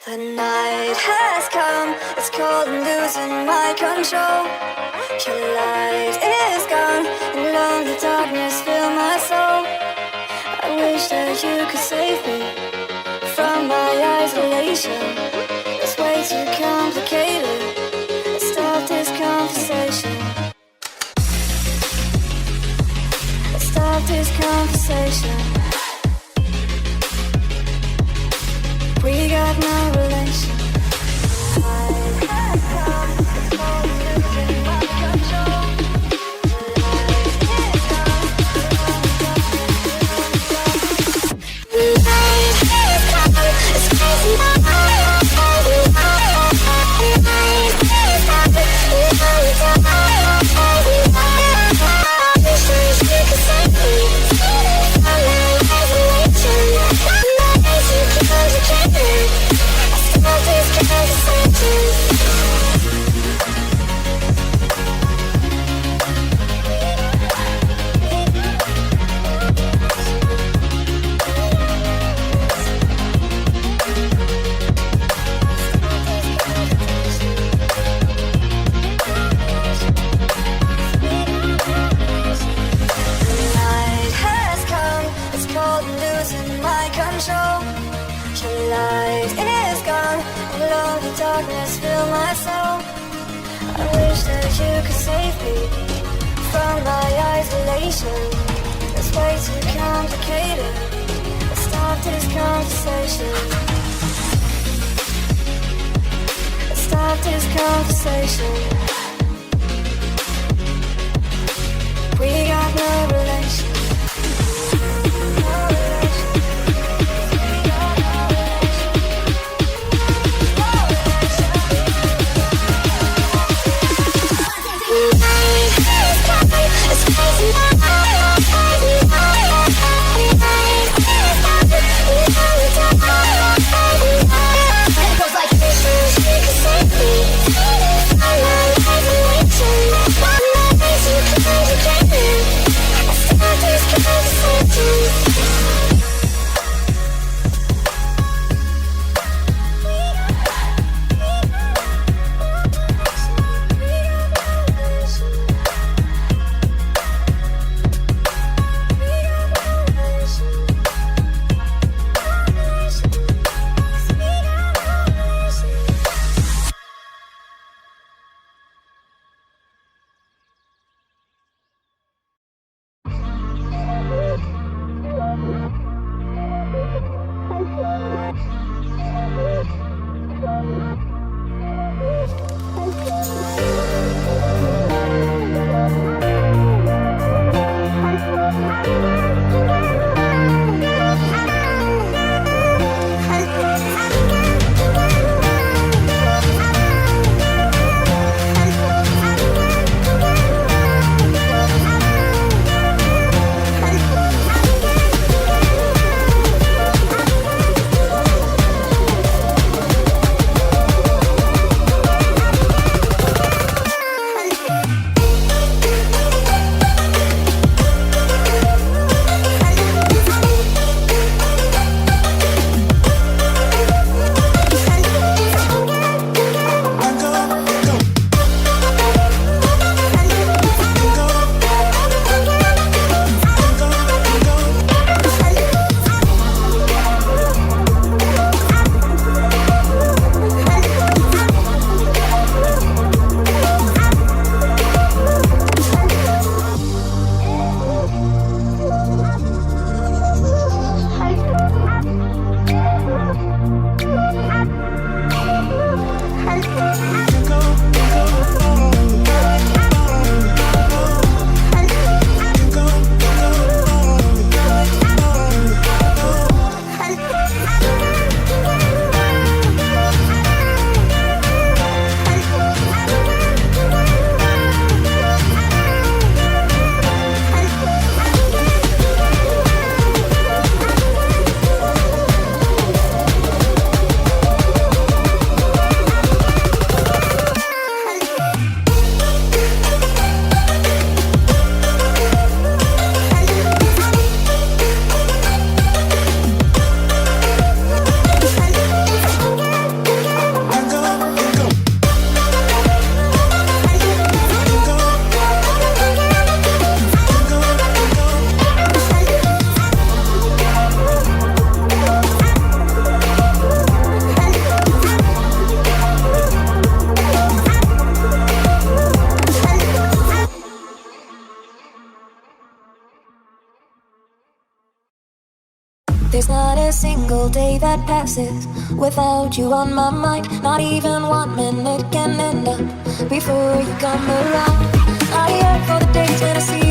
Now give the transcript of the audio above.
The night has come, it's cold and losing my control. Your light is gone, and lonely darkness fill my soul. I wish that you could save me from my isolation. It's way too complicated. Let's start this conversation. Let's start this conversation. We got no relation. I have come, it's cold and losing my control. The night has come, it's crazy now. The night has come, it's only time. I wish that you could save me from my isolation. I'm not too complicated. Stop this conversation. Control. Your light is gone, and lonely darkness fill my soul. I wish that you could save me from my isolation. It's way too complicated. Let's start this conversation. Let's start this conversation. We got no relation. There's not a single day that passes without you on my mind. Not even 1 minute can end up before you come around. I yearn for the days when I see